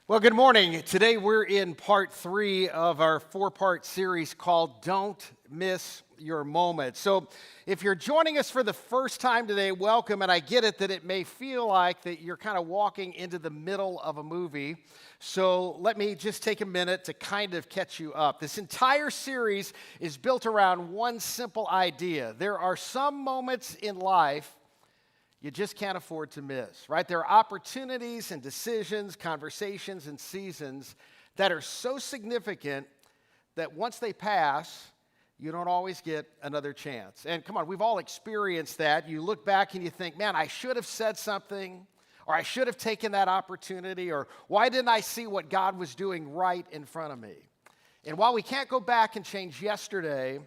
Well, good morning. Today we're in part 3 of our 4-part series called Don't Miss Your Moment. So if you're joining us for the first time today, welcome. And I get it that it may feel like that you're kind of walking into the middle of a movie. So let me just take a minute to kind of catch you up. This entire series is built around one simple idea. There are some moments in life you just can't afford to miss, right? There are opportunities and decisions, conversations and seasons that are so significant that once they pass, you don't always get another chance. And come on, we've all experienced that. You look back and you think, man, I should have said something, or I should have taken that opportunity, or why didn't I see what God was doing right in front of me? And while we can't go back and change yesterday,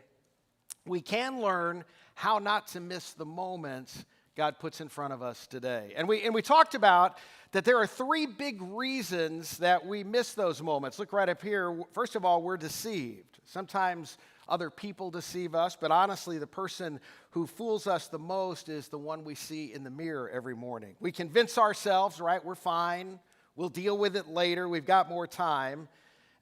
we can learn how not to miss the moments God puts in front of us today. And we talked about that there are 3 big reasons that we miss those moments. Look right up here. First of all, we're deceived. Sometimes other people deceive us, but honestly, the person who fools us the most is the one we see in the mirror every morning. We convince ourselves, right, we're fine, we'll deal with it later, we've got more time,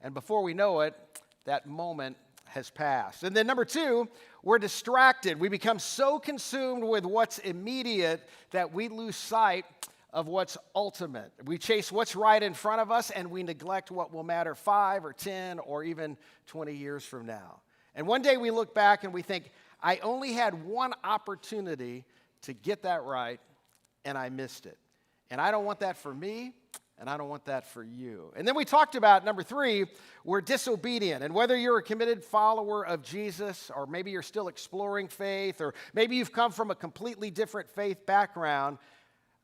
and before we know it, that moment has passed. And then number 2, we're distracted. We become so consumed with what's immediate that we lose sight of what's ultimate. We chase what's right in front of us and we neglect what will matter 5 or 10 or even 20 years from now. And one day we look back and we think, I only had one opportunity to get that right and I missed it. And I don't want that for me. And I don't want that for you. And then we talked about, number 3, we're disobedient. And whether you're a committed follower of Jesus, or maybe you're still exploring faith, or maybe you've come from a completely different faith background,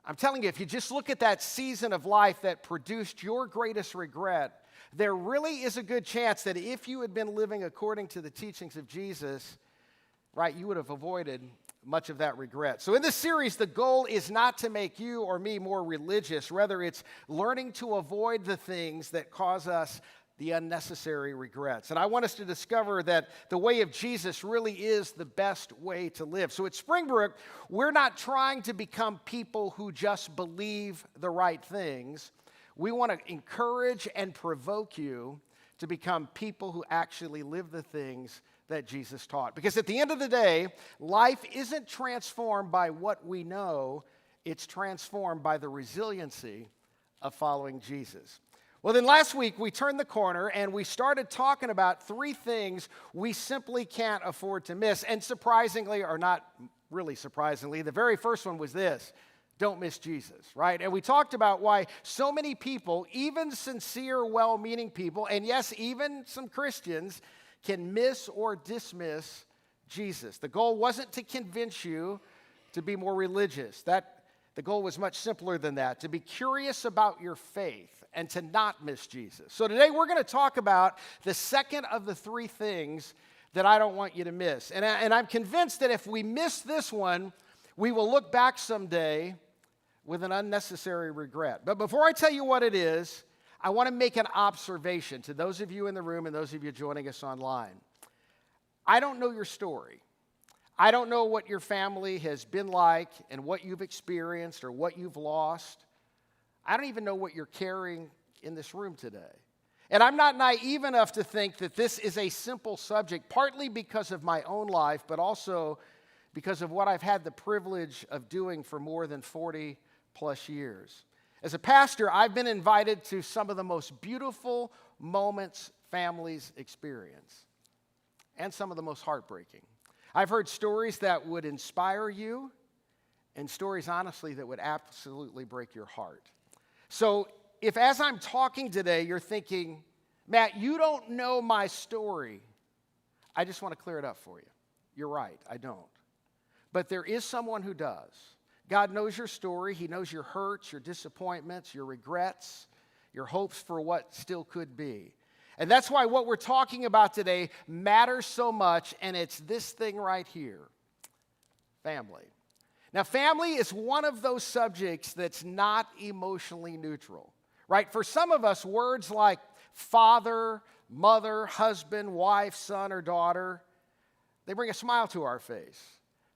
I'm telling you, if you just look at that season of life that produced your greatest regret, there really is a good chance that if you had been living according to the teachings of Jesus, right, you would have avoided much of that regret. So in this series, the goal is not to make you or me more religious. Rather, it's learning to avoid the things that cause us the unnecessary regrets. And I want us to discover that the way of Jesus really is the best way to live. So at Springbrook, we're not trying to become people who just believe the right things. We want to encourage and provoke you to become people who actually live the things that Jesus taught. Because at the end of the day, life isn't transformed by what we know, it's transformed by the resiliency of following Jesus. Well, then last week we turned the corner and we started talking about 3 things we simply can't afford to miss. And surprisingly, or not really surprisingly, the very first one was this: don't miss Jesus, right? And we talked about why so many people, even sincere, well-meaning people, and yes, even some Christians, can miss or dismiss Jesus. The goal wasn't to convince you to be more religious. The goal was much simpler than that, to be curious about your faith and to not miss Jesus. So today we're going to talk about the second of the 3 things that I don't want you to miss. And I'm convinced that if we miss this one, we will look back someday with an unnecessary regret. But before I tell you what it is, I want to make an observation to those of you in the room and those of you joining us online. I don't know your story. I don't know what your family has been like and what you've experienced or what you've lost. I don't even know what you're carrying in this room today. And I'm not naive enough to think that this is a simple subject, partly because of my own life, but also because of what I've had the privilege of doing for more than 40 plus years. As a pastor, I've been invited to some of the most beautiful moments families experience, and some of the most heartbreaking. I've heard stories that would inspire you, and stories, honestly, that would absolutely break your heart. So if as I'm talking today, you're thinking, Matt, you don't know my story, I just want to clear it up for you. You're right, I don't. But there is someone who does. God knows your story. He knows your hurts, your disappointments, your regrets, your hopes for what still could be. And that's why what we're talking about today matters so much, and it's this thing right here: family. Now, family is one of those subjects that's not emotionally neutral, right? For some of us, words like father, mother, husband, wife, son, or daughter, they bring a smile to our face.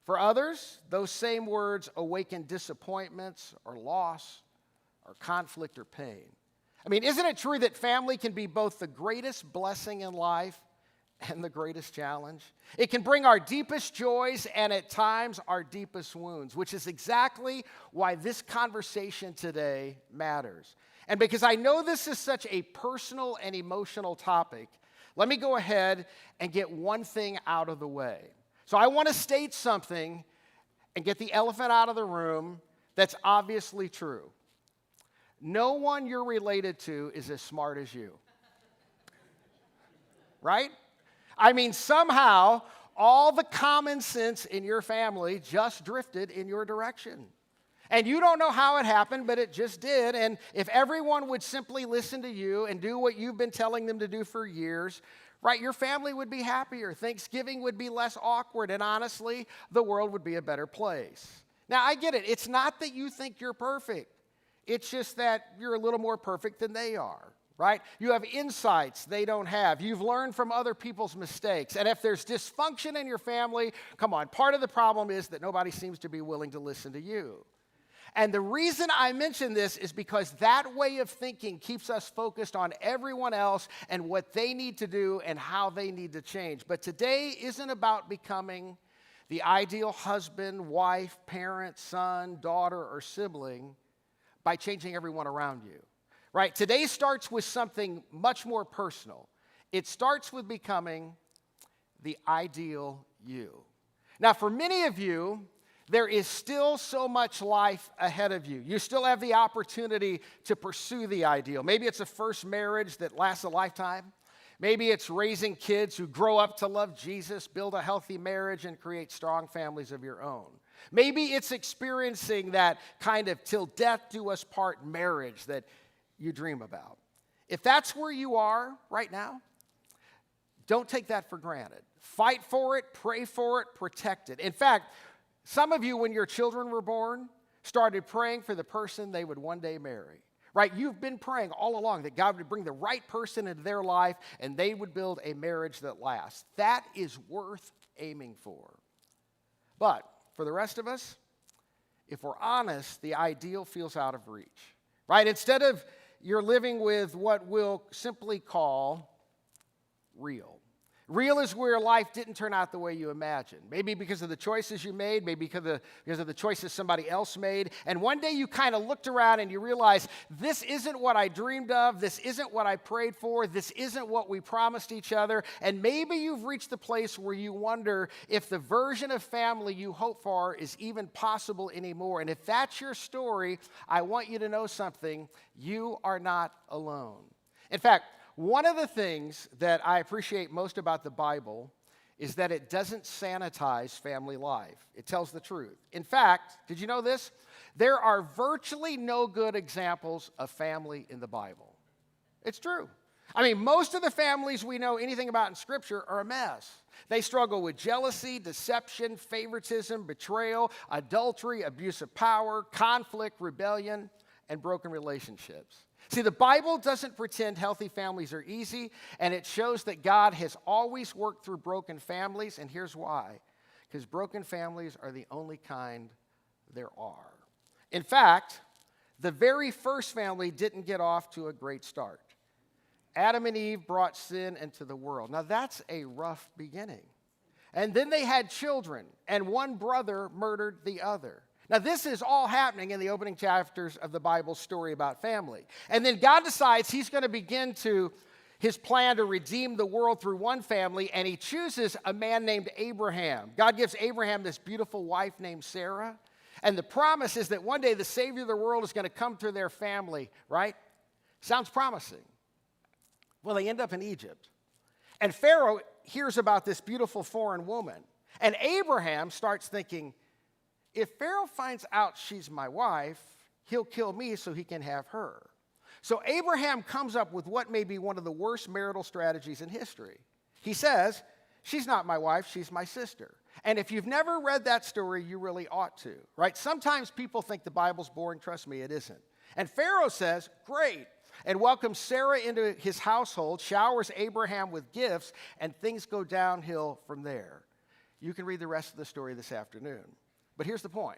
For others, those same words awaken disappointments or loss or conflict or pain. I mean, isn't it true that family can be both the greatest blessing in life and the greatest challenge? It can bring our deepest joys and at times our deepest wounds, which is exactly why this conversation today matters. And because I know this is such a personal and emotional topic, let me go ahead and get one thing out of the way. So I want to state something and get the elephant out of the room that's obviously true. No one you're related to is as smart as you. Right? I mean, somehow, all the common sense in your family just drifted in your direction. And you don't know how it happened, but it just did. And if everyone would simply listen to you and do what you've been telling them to do for years, right, your family would be happier. Thanksgiving would be less awkward. And honestly, the world would be a better place. Now, I get it. It's not that you think you're perfect. It's just that you're a little more perfect than they are, right? You have insights they don't have. You've learned from other people's mistakes. And if there's dysfunction in your family, come on, part of the problem is that nobody seems to be willing to listen to you. And the reason I mention this is because that way of thinking keeps us focused on everyone else and what they need to do and how they need to change. But today isn't about becoming the ideal husband, wife, parent, son, daughter, or sibling by changing everyone around you, right? Today starts with something much more personal. It starts with becoming the ideal you. Now, for many of you, there is still so much life ahead of you. You still have the opportunity to pursue the ideal. Maybe it's a first marriage that lasts a lifetime. Maybe it's raising kids who grow up to love Jesus, build a healthy marriage, and create strong families of your own. Maybe it's experiencing that kind of till death do us part marriage that you dream about. If that's where you are right now, don't take that for granted. Fight for it, pray for it, protect it. In fact, some of you, when your children were born, started praying for the person they would one day marry. Right? You've been praying all along that God would bring the right person into their life and they would build a marriage that lasts. That is worth aiming for. But for the rest of us, if we're honest, the ideal feels out of reach. Right? Instead of you're living with what we'll simply call real. Real is where life didn't turn out the way you imagined. Maybe because of the choices you made, maybe because of the choices somebody else made. And one day you kind of looked around and you realized, this isn't what I dreamed of, this isn't what I prayed for, this isn't what we promised each other. And maybe you've reached the place where you wonder if the version of family you hope for is even possible anymore. And if that's your story, I want you to know something. You are not alone. In fact, one of the things that I appreciate most about the Bible is that it doesn't sanitize family life. It tells the truth. In fact, did you know this? There are virtually no good examples of family in the Bible. It's true. I mean, most of the families we know anything about in Scripture are a mess. They struggle with jealousy, deception, favoritism, betrayal, adultery, abuse of power, conflict, rebellion, and broken relationships. See, the Bible doesn't pretend healthy families are easy, and it shows that God has always worked through broken families, and here's why. Because broken families are the only kind there are. In fact, the very first family didn't get off to a great start. Adam and Eve brought sin into the world. Now, that's a rough beginning. And then they had children, and one brother murdered the other. Now, this is all happening in the opening chapters of the Bible story about family. And then God decides he's going to begin his plan to redeem the world through one family, and he chooses a man named Abraham. God gives Abraham this beautiful wife named Sarah, and the promise is that one day the Savior of the world is going to come through their family, right? Sounds promising. Well, they end up in Egypt. And Pharaoh hears about this beautiful foreign woman, and Abraham starts thinking, if Pharaoh finds out she's my wife, he'll kill me so he can have her. So Abraham comes up with what may be one of the worst marital strategies in history. He says, she's not my wife, she's my sister. And if you've never read that story, you really ought to, right? Sometimes people think the Bible's boring. Trust me, it isn't. And Pharaoh says, great, and welcomes Sarah into his household, showers Abraham with gifts, and things go downhill from there. You can read the rest of the story this afternoon. But here's the point.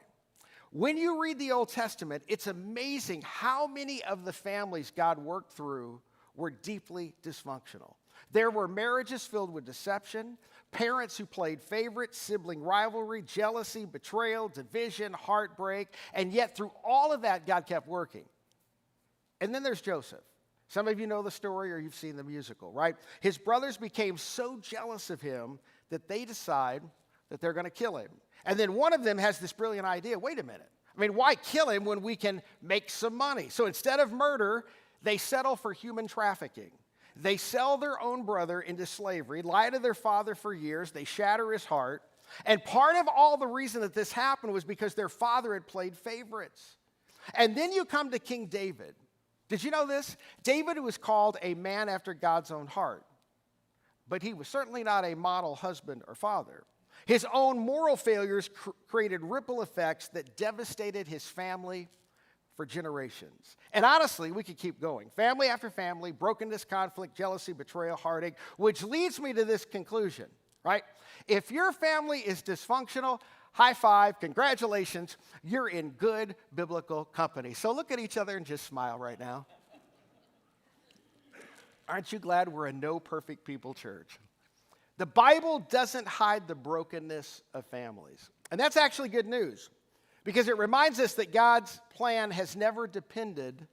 When you read the Old Testament, it's amazing how many of the families God worked through were deeply dysfunctional. There were marriages filled with deception, parents who played favorites, sibling rivalry, jealousy, betrayal, division, heartbreak, and yet through all of that, God kept working. And then there's Joseph. Some of you know the story or you've seen the musical, right? His brothers became so jealous of him that they decide that they're going to kill him. And then one of them has this brilliant idea. Wait a minute. I mean, why kill him when we can make some money? So instead of murder, they settle for human trafficking. They sell their own brother into slavery, lie to their father for years, they shatter his heart. And part of all the reason that this happened was because their father had played favorites. And then you come to King David. Did you know this? David was called a man after God's own heart. But he was certainly not a model husband or father. His own moral failures created ripple effects that devastated his family for generations. And honestly, we could keep going. Family after family, brokenness, conflict, jealousy, betrayal, heartache, which leads me to this conclusion, right? If your family is dysfunctional, high five, congratulations, you're in good biblical company. So look at each other and just smile right now. Aren't you glad we're a no perfect people church? The Bible doesn't hide the brokenness of families. And that's actually good news because it reminds us that God's plan has never depended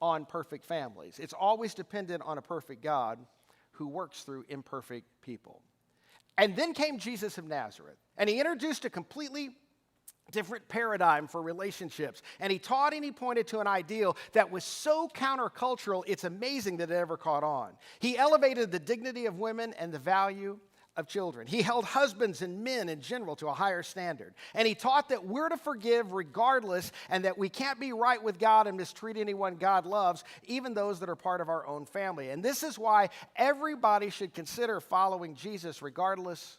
on perfect families. It's always dependent on a perfect God who works through imperfect people. And then came Jesus of Nazareth, and he introduced a completely different paradigm for relationships. And he taught and he pointed to an ideal that was so countercultural, it's amazing that it ever caught on. He elevated the dignity of women and the value of children. He held husbands and men in general to a higher standard. And he taught that we're to forgive regardless and that we can't be right with God and mistreat anyone God loves, even those that are part of our own family. And this is why everybody should consider following Jesus regardless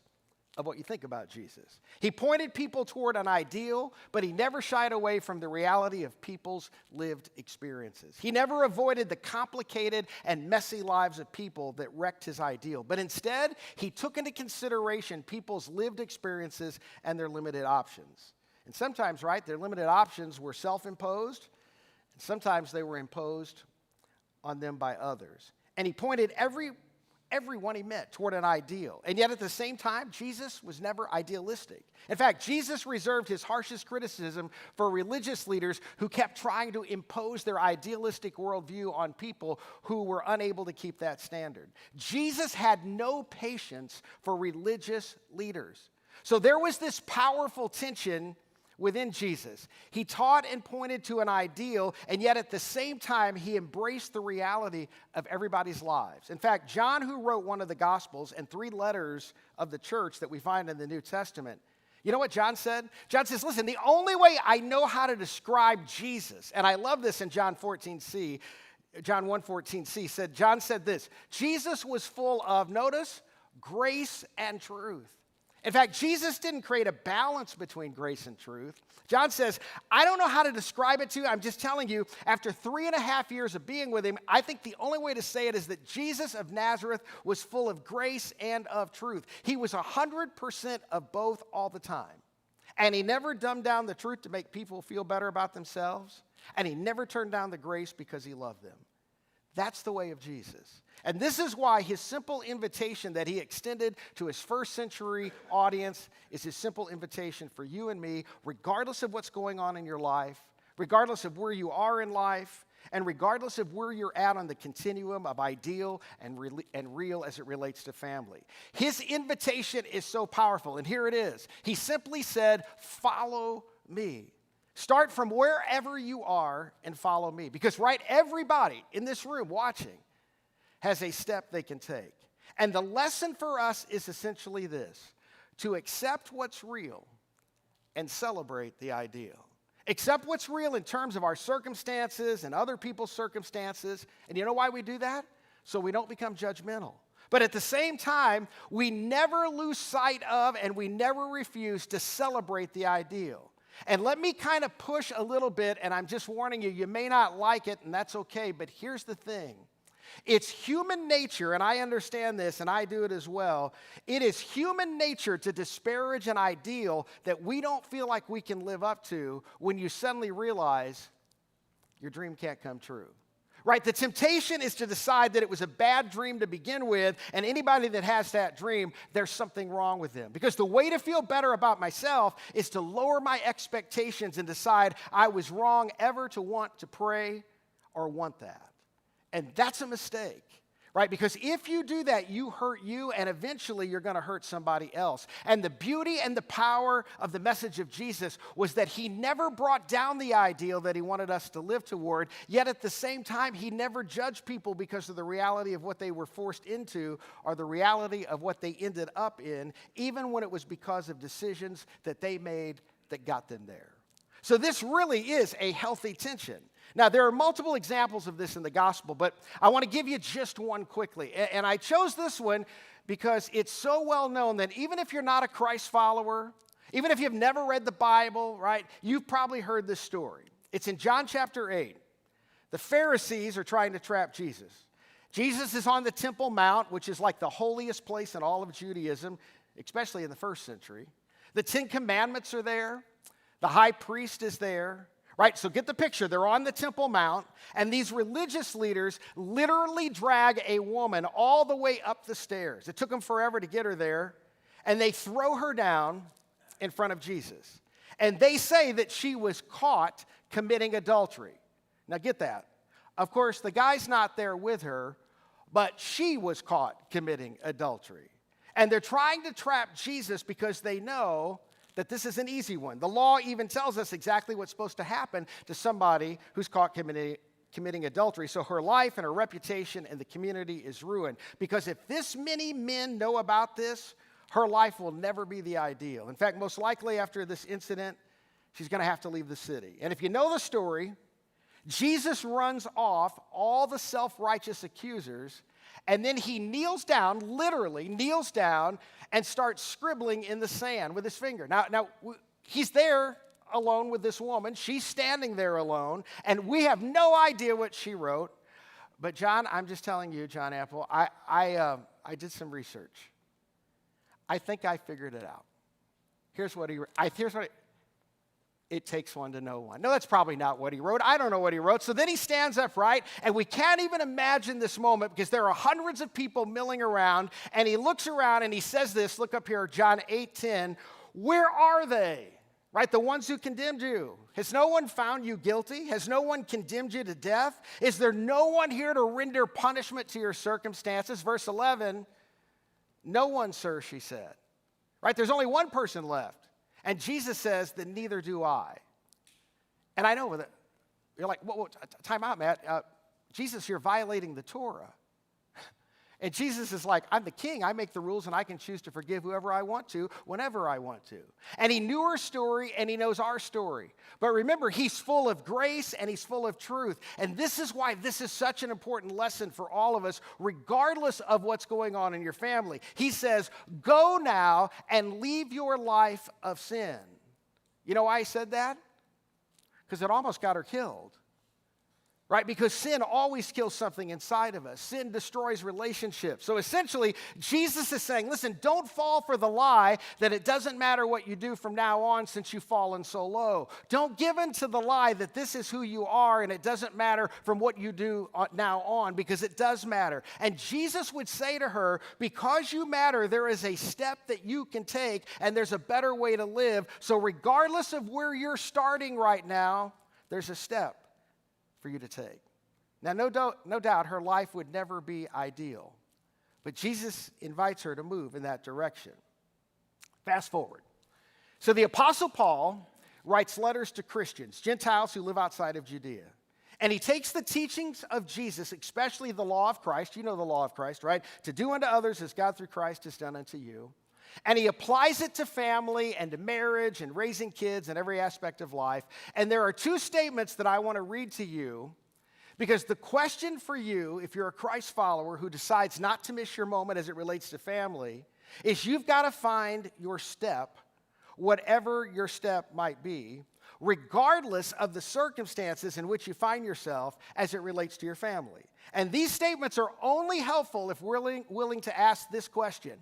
of what you think about Jesus. He pointed people toward an ideal, but he never shied away from the reality of people's lived experiences. He never avoided the complicated and messy lives of people that wrecked his ideal, but instead, he took into consideration people's lived experiences and their limited options. And sometimes, right, their limited options were self-imposed, and sometimes they were imposed on them by others. And he pointed everyone he met toward an ideal. And yet at the same time, Jesus was never idealistic. In fact, Jesus reserved his harshest criticism for religious leaders who kept trying to impose their idealistic worldview on people who were unable to keep that standard. Jesus had no patience for religious leaders. So there was this powerful tension within Jesus. He taught and pointed to an ideal, and yet at the same time, he embraced the reality of everybody's lives. In fact, John, who wrote one of the Gospels and 3 letters of the church that we find in the New Testament, you know what John said? John says, listen, the only way I know how to describe Jesus, and I love this in John 1:14c said, John said this, Jesus was full of, notice, grace and truth. In fact, Jesus didn't create a balance between grace and truth. John says, I don't know how to describe it to you. I'm just telling you, after 3.5 years of being with him, I think the only way to say it is that Jesus of Nazareth was full of grace and of truth. He was 100% of both all the time. And he never dumbed down the truth to make people feel better about themselves. And he never turned down the grace because he loved them. That's the way of Jesus. And this is why his simple invitation that he extended to his first century audience is his simple invitation for you and me, regardless of what's going on in your life, regardless of where you are in life, and regardless of where you're at on the continuum of ideal and real as it relates to family. His invitation is so powerful, and here it is. He simply said, follow me. Start from wherever you are and follow me. Because, right, everybody in this room watching has a step they can take. And the lesson for us is essentially this: to accept what's real and celebrate the ideal. Accept what's real in terms of our circumstances and other people's circumstances. And you know why we do that? So we don't become judgmental. But at the same time, we never lose sight of and we never refuse to celebrate the ideal. And let me kind of push a little bit, and I'm just warning you, you may not like it, and that's okay, but here's the thing. It's human nature, and I understand this, and I do it as well. It is human nature to disparage an ideal that we don't feel like we can live up to when you suddenly realize your dream can't come true. Right? The temptation is to decide that it was a bad dream to begin with, and anybody that has that dream, there's something wrong with them. Because the way to feel better about myself is to lower my expectations and decide I was wrong ever to want to pray or want that. And that's a mistake. Right? Because if you do that, you hurt you, and eventually you're going to hurt somebody else. And the beauty and the power of the message of Jesus was that he never brought down the ideal that he wanted us to live toward, yet at the same time, he never judged people because of the reality of what they were forced into or the reality of what they ended up in, even when it was because of decisions that they made that got them there. So this really is a healthy tension. Now, there are multiple examples of this in the gospel, but I want to give you just one quickly. And I chose this one because it's so well known that even if you're not a Christ follower, even if you've never read the Bible, right, you've probably heard this story. It's in John chapter 8. The Pharisees are trying to trap Jesus. Jesus is on the Temple Mount, which is like the holiest place in all of Judaism, especially in the first century. The Ten Commandments are there. The high priest is there. Right, so get the picture. They're on the Temple Mount, and these religious leaders literally drag a woman all the way up the stairs. It took them forever to get her there, and they throw her down in front of Jesus. And they say that she was caught committing adultery. Now get that. Of course, the guy's not there with her, but she was caught committing adultery. And they're trying to trap Jesus because they know that this is an easy one. The law even tells us exactly what's supposed to happen to somebody who's caught committing adultery. So her life and her reputation in the community is ruined. Because if this many men know about this, her life will never be the ideal. In fact, most likely after this incident, she's going to have to leave the city. And if you know the story, Jesus runs off all the self-righteous accusers, and then he kneels down, literally kneels down, and starts scribbling in the sand with his finger. Now he's there alone with this woman. She's standing there alone, and we have no idea what she wrote. But John, I'm just telling you, John Apple, I did some research. I think I figured it out. Here's what he wrote. It takes one to know one. No, that's probably not what he wrote. I don't know what he wrote. So then he stands up, right? And we can't even imagine this moment because there are hundreds of people milling around. And he looks around and he says this. Look up here, John 8:10. Where are they? Right? The ones who condemned you. Has no one found you guilty? Has no one condemned you to death? Is there no one here to render punishment to your circumstances? Verse 11. No one, sir, she said. Right? There's only one person left. And Jesus says that neither do I. And I know that you're like, whoa, time out, Matt. Jesus, you're violating the Torah. And Jesus is like, I'm the king. I make the rules, and I can choose to forgive whoever I want to, whenever I want to. And he knew her story, and he knows our story. But remember, he's full of grace, and he's full of truth. And this is why this is such an important lesson for all of us, regardless of what's going on in your family. He says, go now and leave your life of sin. You know why he said that? Because it almost got her killed. Right? Because sin always kills something inside of us. Sin destroys relationships. So essentially, Jesus is saying, listen, don't fall for the lie that it doesn't matter what you do from now on since you've fallen so low. Don't give in to the lie that this is who you are and it doesn't matter from what you do now on, because it does matter. And Jesus would say to her, because you matter, there is a step that you can take and there's a better way to live. So regardless of where you're starting right now, there's a step for you to take. Now, no doubt her life would never be ideal, but Jesus invites her to move in that direction. Fast forward. So the Apostle Paul writes letters to Christians, Gentiles who live outside of Judea. And he takes the teachings of Jesus, especially the law of Christ. You know the law of Christ, right? To do unto others as God through Christ has done unto you. And he applies it to family and to marriage and raising kids and every aspect of life. And there are two statements that I want to read to you, because the question for you, if you're a Christ follower who decides not to miss your moment as it relates to family, is you've got to find your step, whatever your step might be. regardless of the circumstances in which you find yourself as it relates to your family. And these statements are only helpful if we're willing to ask this question: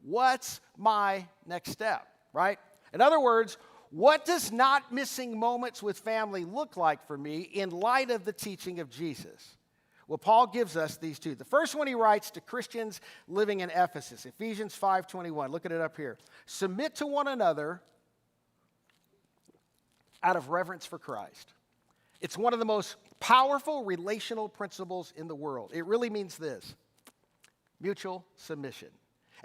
what's my next step, right? In other words, what does not missing moments with family look like for me in light of the teaching of Jesus? Well, Paul gives us these two. The first one he writes to Christians living in Ephesus, Ephesians 5:21. Look at it up here. Submit to one another out of reverence for Christ. It's one of the most powerful relational principles in the world. It really means this: mutual submission.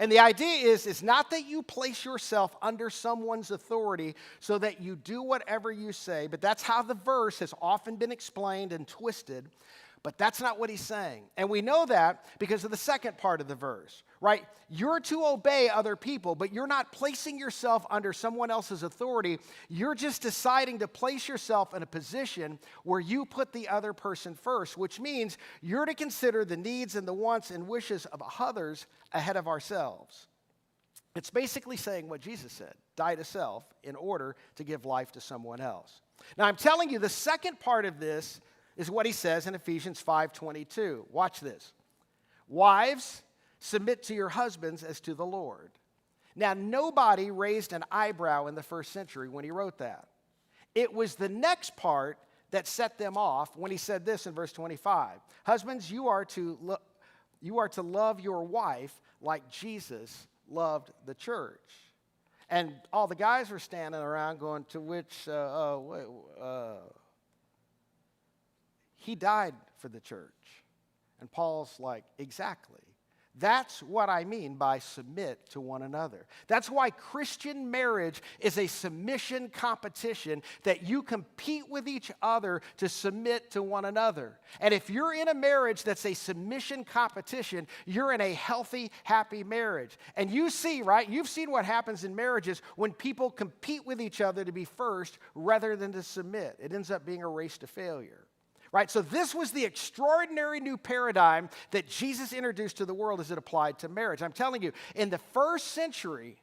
And the idea is not that you place yourself under someone's authority so that you do whatever you say, but that's how the verse has often been explained and twisted. But that's not what he's saying. And we know that because of the second part of the verse, right? You're to obey other people, but you're not placing yourself under someone else's authority. You're just deciding to place yourself in a position where you put the other person first, which means you're to consider the needs and the wants and wishes of others ahead of ourselves. It's basically saying what Jesus said: die to self in order to give life to someone else. Now, I'm telling you, the second part of this is what he says in Ephesians 5:22. Watch this. Wives, submit to your husbands as to the Lord. Now, nobody raised an eyebrow in the first century when he wrote that. It was the next part that set them off when he said this in verse 25. Husbands, you are to love your wife like Jesus loved the church. And all the guys were standing around going, to which, he died for the church. And Paul's like, exactly. That's what I mean by submit to one another. That's why Christian marriage is a submission competition, that you compete with each other to submit to one another. And if you're in a marriage that's a submission competition, you're in a healthy, happy marriage. And you see, right, you've seen what happens in marriages when people compete with each other to be first rather than to submit. It ends up being a race to failure. Right, so this was the extraordinary new paradigm that Jesus introduced to the world as it applied to marriage. I'm telling you, in the first century,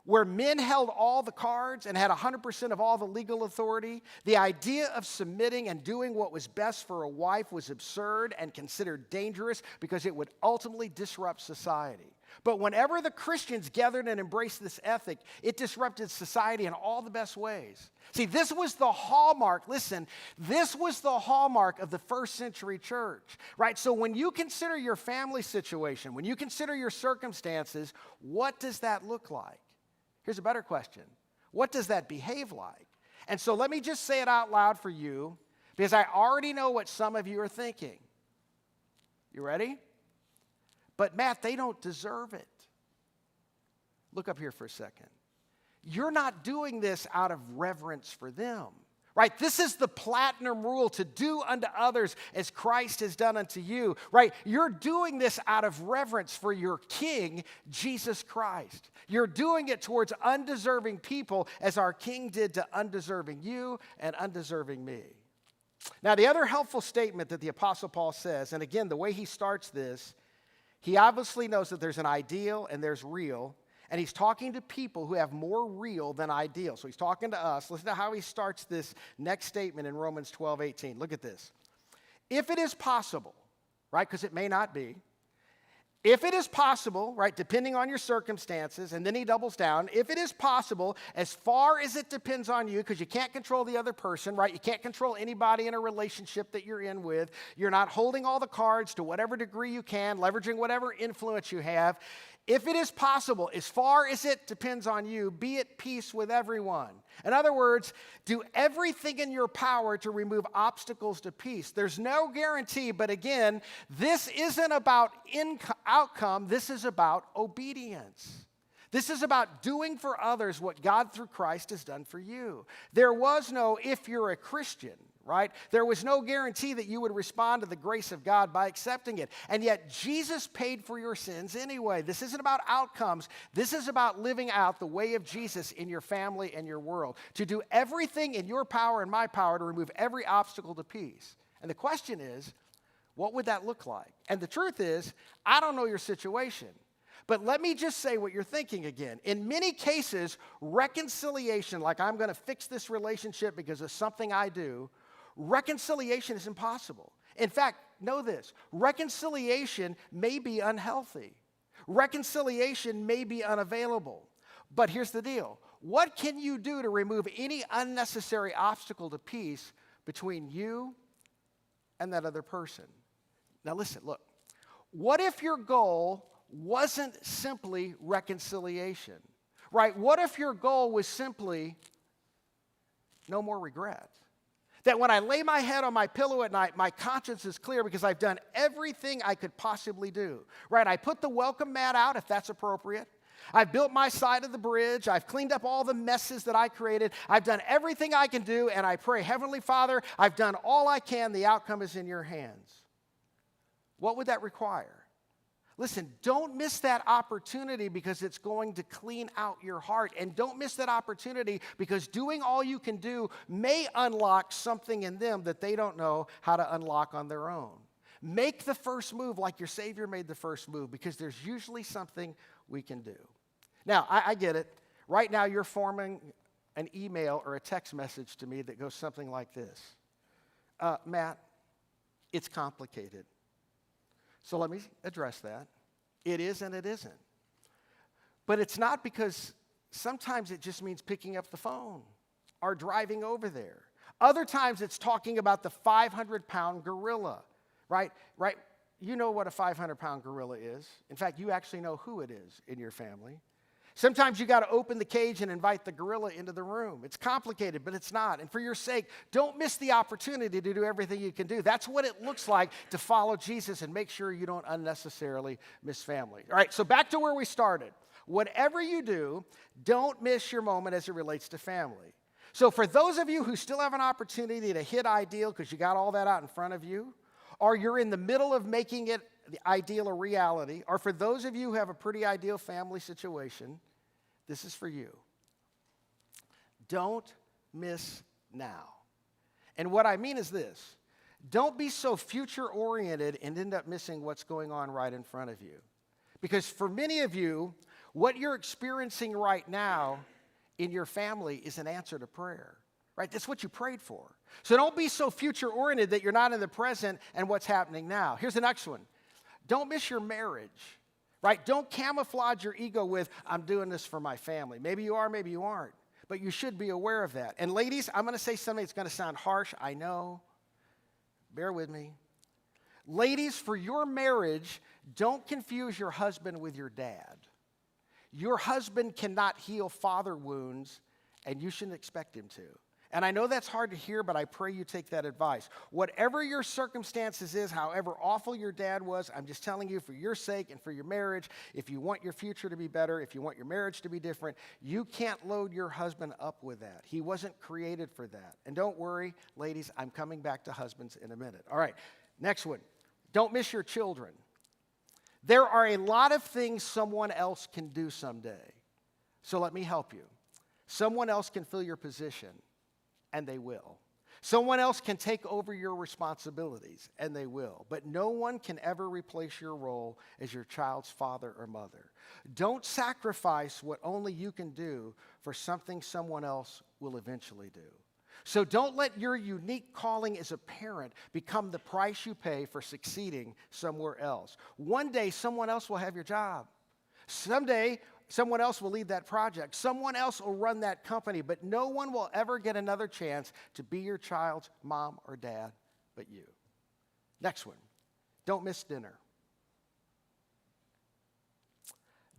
where men held all the cards and had 100% of all the legal authority, the idea of submitting and doing what was best for a wife was absurd and considered dangerous because it would ultimately disrupt society. But whenever the Christians gathered and embraced this ethic, it disrupted society in all the best ways. See, this was the hallmark, listen, this was the hallmark of the first century church, right? So when you consider your family situation, when you consider your circumstances, what does that look like? Here's a better question. What does that behave like? And so let me just say it out loud for you, because I already know what some of you are thinking. You ready? But Matt, they don't deserve it. Look up here for a second. You're not doing this out of reverence for them, right? This is the platinum rule: to do unto others as Christ has done unto you, right? You're doing this out of reverence for your King, Jesus Christ. You're doing it towards undeserving people as our King did to undeserving you and undeserving me. Now, the other helpful statement that the Apostle Paul says, and again, the way he starts this, he obviously knows that there's an ideal and there's real, and he's talking to people who have more real than ideal. So he's talking to us. Listen to how he starts this next statement in Romans 12:18. Look at this. If it is possible, right, because it may not be, if it is possible, right, depending on your circumstances, and then he doubles down, if it is possible, as far as it depends on you, because you can't control the other person, right? You can't control anybody in a relationship that you're in with. You're not holding all the cards to whatever degree you can, leveraging whatever influence you have. If it is possible, as far as it depends on you, be at peace with everyone. In other words, do everything in your power to remove obstacles to peace. There's no guarantee, but again, this isn't about outcome. This is about obedience. This is about doing for others what God through Christ has done for you. There was no if you're a Christian, right? There was no guarantee that you would respond to the grace of God by accepting it. And yet Jesus paid for your sins anyway. This isn't about outcomes. This is about living out the way of Jesus in your family and your world. To do everything in your power and my power to remove every obstacle to peace. And the question is, what would that look like? And the truth is, I don't know your situation. But let me just say what you're thinking again. In many cases, reconciliation, like I'm going to fix this relationship because of something I do, reconciliation is impossible. In fact, know this, reconciliation may be unhealthy. Reconciliation may be unavailable. But here's the deal. What can you do to remove any unnecessary obstacle to peace between you and that other person? Now listen, look. What if your goal wasn't simply reconciliation, right? What if your goal was simply no more regret? That when I lay my head on my pillow at night, my conscience is clear because I've done everything I could possibly do, right? I put the welcome mat out if that's appropriate. I've built my side of the bridge. I've cleaned up all the messes that I created. I've done everything I can do, and I pray, Heavenly Father, I've done all I can. The outcome is in your hands. What would that require? Listen, don't miss that opportunity because it's going to clean out your heart. And don't miss that opportunity because doing all you can do may unlock something in them that they don't know how to unlock on their own. Make the first move like your Savior made the first move because there's usually something we can do. Now, I get it. Right now, you're forming an email or a text message to me that goes something like this. Matt, it's complicated. So let me address that. It is and it isn't. But it's not because sometimes it just means picking up the phone or driving over there. Other times it's talking about the 500-pound gorilla, right? Right? You know what a 500-pound gorilla is. In fact, you actually know who it is in your family. Sometimes you got to open the cage and invite the gorilla into the room. It's complicated, but it's not. And for your sake, don't miss the opportunity to do everything you can do. That's what it looks like to follow Jesus and make sure you don't unnecessarily miss family. All right, so back to where we started. Whatever you do, don't miss your moment as it relates to family. So for those of you who still have an opportunity to hit ideal because you got all that out in front of you, or you're in the middle of making it the ideal a reality, or for those of you who have a pretty ideal family situation, this is for you. Don't miss now. And what I mean is this. Don't be so future-oriented and end up missing what's going on right in front of you. Because for many of you, what you're experiencing right now in your family is an answer to prayer. Right? That's what you prayed for. So don't be so future-oriented that you're not in the present and what's happening now. Here's the next one. Don't miss your marriage. Right? Don't camouflage your ego with, I'm doing this for my family. Maybe you are, maybe you aren't. But you should be aware of that. And ladies, I'm going to say something that's going to sound harsh. I know. Bear with me. Ladies, for your marriage, don't confuse your husband with your dad. Your husband cannot heal father wounds, and you shouldn't expect him to. And I know that's hard to hear, but I pray you take that advice. Whatever your circumstances is, however awful your dad was, I'm just telling you for your sake and for your marriage, if you want your future to be better, if you want your marriage to be different, you can't load your husband up with that. He wasn't created for that. And don't worry, ladies, I'm coming back to husbands in a minute. All right, next one. Don't miss your children. There are a lot of things someone else can do someday. So let me help you. Someone else can fill your position. And they will. Someone else can take over your responsibilities, and they will. But no one can ever replace your role as your child's father or mother. Don't sacrifice what only you can do for something someone else will eventually do. So don't let your unique calling as a parent become the price you pay for succeeding somewhere else. One day, someone else will have your job. Someday, someone else will lead that project. Someone else will run that company, but no one will ever get another chance to be your child's mom or dad but you. Next one. Don't miss dinner.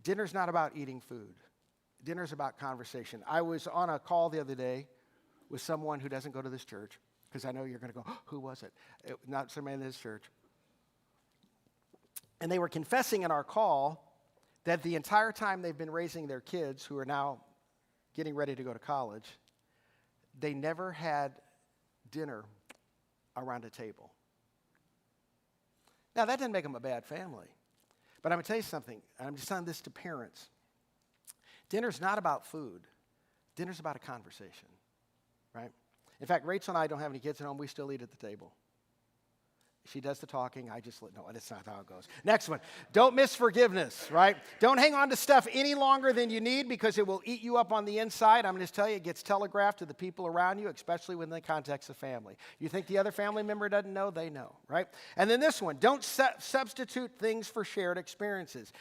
Dinner's not about eating food. Dinner's about conversation. I was on a call the other day with someone who doesn't go to this church, because I know you're going to go, oh, who was it? Not somebody in this church. And they were confessing in our call that the entire time they've been raising their kids, who are now getting ready to go to college, they never had dinner around a table. Now, that didn't make them a bad family. But I'm going to tell you something, and I'm just telling this to parents. Dinner's not about food. Dinner's about a conversation, right? In fact, Rachel and I don't have any kids at home. We still eat at the table. She does the talking. No, that's not how it goes. Next one. Don't miss forgiveness, right? Don't hang on to stuff any longer than you need because it will eat you up on the inside. I'm going to tell you, it gets telegraphed to the people around you, especially within the context of family. You think the other family member doesn't know? They know, right? And then this one. Don't substitute things for shared experiences.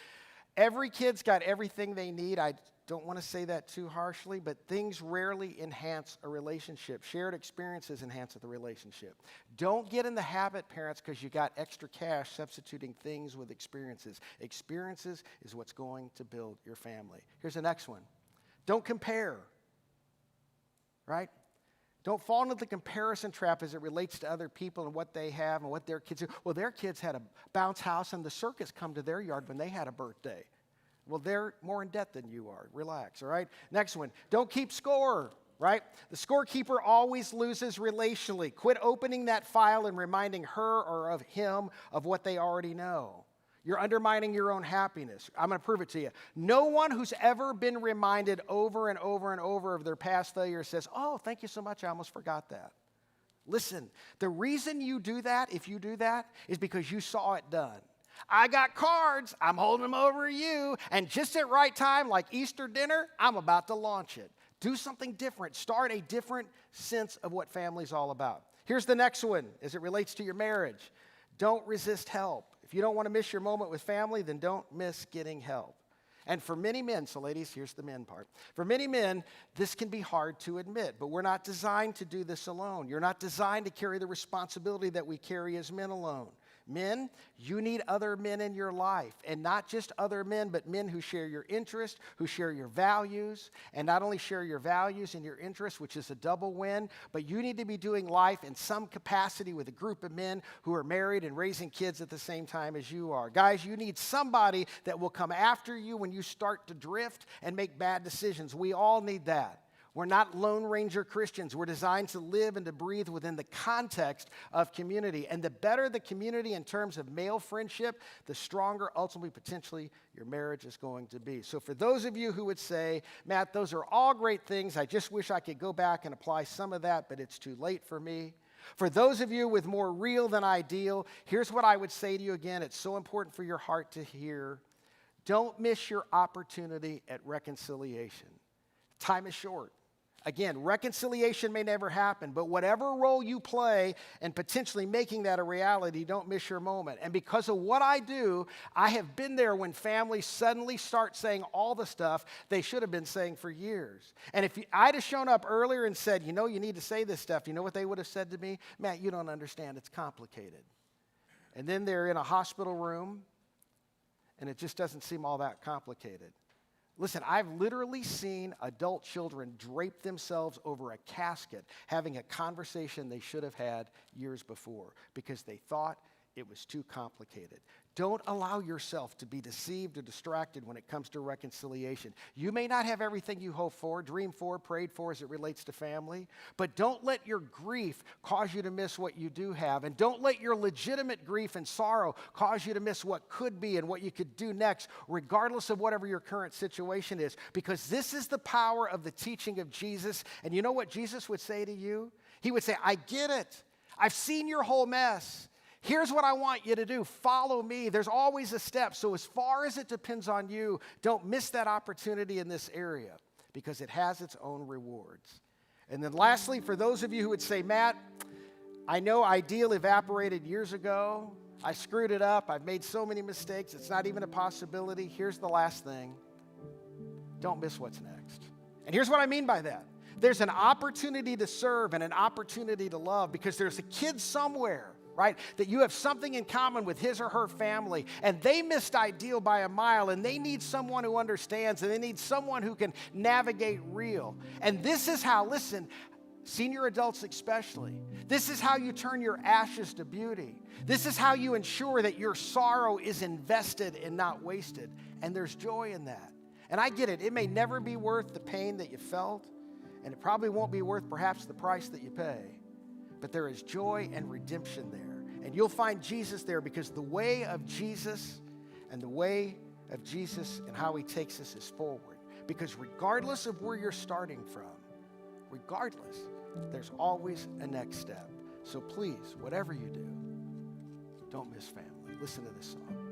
Every kid's got everything they need. I don't want to say that too harshly, but things rarely enhance a relationship. Shared experiences enhance the relationship. Don't get in the habit, parents, because you got extra cash substituting things with experiences. Experiences is what's going to build your family. Here's the next one. Don't compare, right? Don't fall into the comparison trap as it relates to other people and what they have and what their kids do. Well, their kids had a bounce house and the circus come to their yard when they had a birthday. Well, they're more in debt than you are. Relax, all right? Next one. Don't keep score, right? The scorekeeper always loses relationally. Quit opening that file and reminding her or of him of what they already know. You're undermining your own happiness. I'm going to prove it to you. No one who's ever been reminded over and over and over of their past failure says, oh, thank you so much, I almost forgot that. Listen, the reason you do that, if you do that, is because you saw it done. I got cards, I'm holding them over you, and just at right time, like Easter dinner, I'm about to launch it. Do something different. Start a different sense of what family's all about. Here's the next one as it relates to your marriage. Don't resist help. If you don't want to miss your moment with family, then don't miss getting help. And for many men, so ladies, here's the men part. For many men, this can be hard to admit, but we're not designed to do this alone. You're not designed to carry the responsibility that we carry as men alone. Men, you need other men in your life, and not just other men, but men who share your interests, who share your values, and not only share your values and your interests, which is a double win, but you need to be doing life in some capacity with a group of men who are married and raising kids at the same time as you are. Guys, you need somebody that will come after you when you start to drift and make bad decisions. We all need that. We're not Lone Ranger Christians. We're designed to live and to breathe within the context of community. And the better the community in terms of male friendship, the stronger ultimately, potentially, your marriage is going to be. So for those of you who would say, Matt, those are all great things. I just wish I could go back and apply some of that, but it's too late for me. For those of you with more real than ideal, here's what I would say to you again. It's so important for your heart to hear. Don't miss your opportunity at reconciliation. Time is short. Again, reconciliation may never happen, but whatever role you play in potentially making that a reality, don't miss your moment. And because of what I do, I have been there when families suddenly start saying all the stuff they should have been saying for years. And if I'd have shown up earlier and said, you know, you need to say this stuff, you know what they would have said to me? Matt, you don't understand. It's complicated. And then they're in a hospital room, and it just doesn't seem all that complicated. Listen, I've literally seen adult children drape themselves over a casket having a conversation they should have had years before because they thought it was too complicated. Don't allow yourself to be deceived or distracted when it comes to reconciliation. You may not have everything you hope for, dreamed for, prayed for as it relates to family, but don't let your grief cause you to miss what you do have. And don't let your legitimate grief and sorrow cause you to miss what could be and what you could do next, regardless of whatever your current situation is. Because this is the power of the teaching of Jesus. And you know what Jesus would say to you? He would say, I get it. I've seen your whole mess. Here's what I want you to do. Follow me. There's always a step. So as far as it depends on you, don't miss that opportunity in this area because it has its own rewards. And then lastly, for those of you who would say, Matt, I know ideal evaporated years ago. I screwed it up. I've made so many mistakes. It's not even a possibility. Here's the last thing. Don't miss what's next. And here's what I mean by that. There's an opportunity to serve and an opportunity to love because there's a kid somewhere, right, that you have something in common with his or her family, and they missed ideal by a mile, and they need someone who understands, and they need someone who can navigate real. And this is how, listen, senior adults especially, this is how you turn your ashes to beauty. This is how you ensure that your sorrow is invested and not wasted. And there's joy in that. And I get it. It may never be worth the pain that you felt, and it probably won't be worth perhaps the price that you pay. But there is joy and redemption there. And you'll find Jesus there because the way of Jesus and the way of Jesus and how he takes us is forward. Because regardless of where you're starting from, regardless, there's always a next step. So please, whatever you do, Don't miss family. Listen to this song.